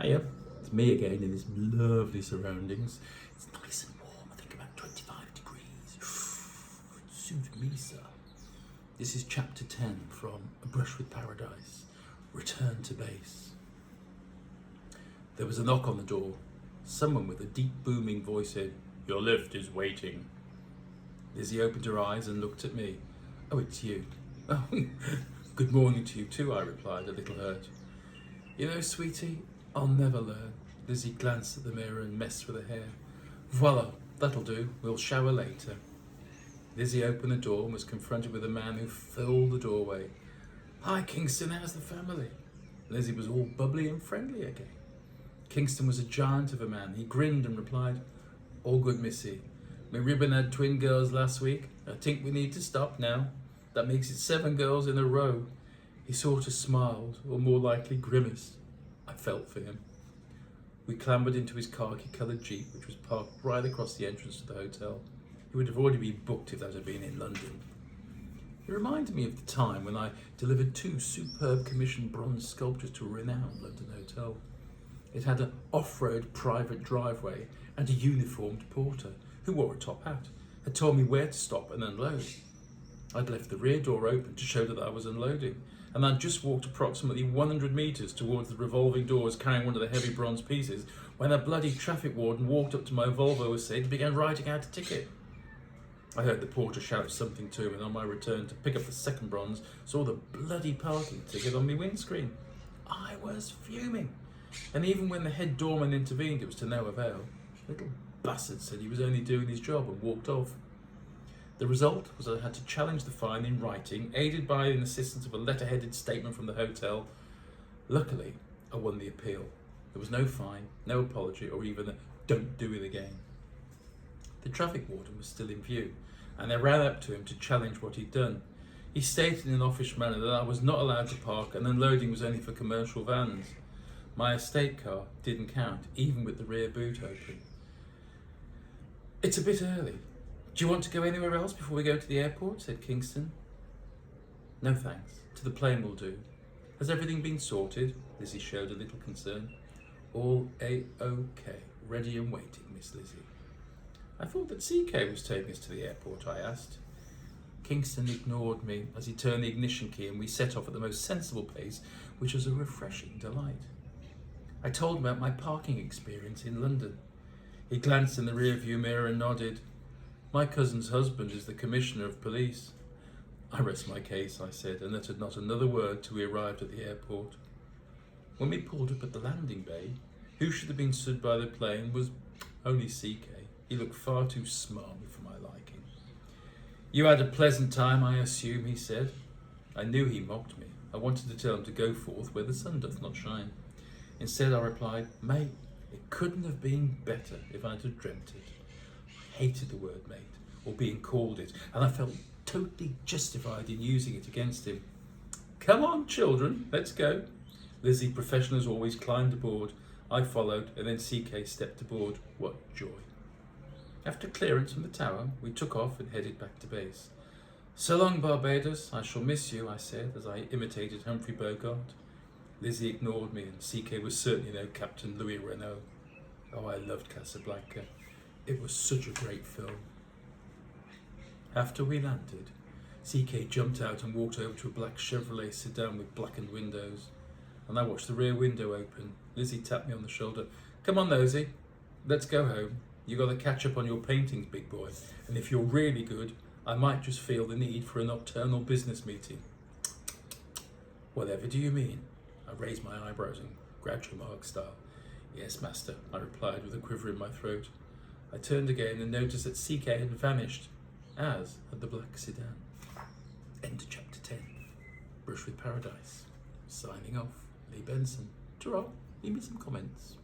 Hiya, it's me again in these lovely surroundings. It's nice and warm, I think about 25 degrees. Suit me, sir. This is chapter 10 from A Brush with Paradise, Return to Base. There was a knock on the door. Someone with a deep booming voice said, "Your lift is waiting." Lizzie opened her eyes and looked at me. "Oh, it's you." "Oh, good morning to you too," I replied, a little hurt. "You know, sweetie, I'll never learn." Lizzie glanced at the mirror and messed with her hair. "Voila, that'll do. We'll shower later." Lizzie opened the door and was confronted with a man who filled the doorway. "Hi, Kingston, how's the family?" Lizzie was all bubbly and friendly again. Kingston was a giant of a man. He grinned and replied, "All good, missy. My ribbon had twin girls last week. I think we need to stop now. That makes it 7 girls in a row." He sort of smiled, or more likely grimaced. I felt for him. We clambered into his khaki-coloured Jeep, which was parked right across the entrance to the hotel. It would have already been booked if that had been in London. It reminded me of the time when I delivered 2 superb commissioned bronze sculptures to a renowned London hotel. It had an off-road private driveway and a uniformed porter, who wore a top hat, had told me where to stop and unload. I'd left the rear door open to show that I was unloading, and I'd just walked approximately 100 metres towards the revolving doors carrying one of the heavy bronze pieces when a bloody traffic warden walked up to my Volvo estate and began writing out a ticket. I heard the porter shout something to him, and on my return to pick up the second bronze, saw the bloody parking ticket on my windscreen. I was fuming, and even when the head doorman intervened, it was to no avail. Little bastard said he was only doing his job and walked off. The result was I had to challenge the fine in writing, aided by an assistance of a letter-headed statement from the hotel. Luckily, I won the appeal. There was no fine, no apology, or even a "don't do it again." The traffic warden was still in view, and I ran up to him to challenge what he'd done. He stated in an offish manner that I was not allowed to park and unloading was only for commercial vans. My estate car didn't count, even with the rear boot open. "It's a bit early. Do you want to go anywhere else before we go to the airport?" said Kingston. "No thanks. To the plane will do." "Has everything been sorted?" Lizzie showed a little concern. "All A-OK. Ready and waiting, Miss Lizzie." "I thought that CK was taking us to the airport," I asked. Kingston ignored me as he turned the ignition key and we set off at the most sensible pace, which was a refreshing delight. I told him about my parking experience in London. He glanced in the rear-view mirror and nodded. "My cousin's husband is the Commissioner of Police." "I rest my case," I said, and uttered not another word till we arrived at the airport. When we pulled up at the landing bay, who should have been stood by the plane was only CK. He looked far too smarmy for my liking. "You had a pleasant time, I assume," he said. I knew he mocked me. I wanted to tell him to go forth where the sun doth not shine. Instead, I replied, "Mate, it couldn't have been better if I'd have dreamt it." I hated the word mate, or being called it, and I felt totally justified in using it against him. "Come on, children, let's go." Lizzie, professional as always, climbed aboard. I followed, and then CK stepped aboard. What joy. After clearance from the tower, we took off and headed back to base. "So long, Barbados. I shall miss you," I said as I imitated Humphrey Bogart. Lizzie ignored me, and CK was certainly no Captain Louis Renault. Oh, I loved Casablanca. It was such a great film. After we landed, CK jumped out and walked over to a black Chevrolet sedan with blackened windows, and I watched the rear window open. Lizzie tapped me on the shoulder. "Come on, Nosy, let's go home. You got to catch up on your paintings, big boy, and if you're really good, I might just feel the need for a nocturnal business meeting." "Whatever do you mean?" I raised my eyebrows in Groucho Marx style. "Yes, master," I replied with a quiver in my throat. I turned again and noticed that CK had vanished, as had the black sedan. End of chapter 10. Brush with Paradise. Signing off. Lee Benson. Ta-ra. Leave me some comments.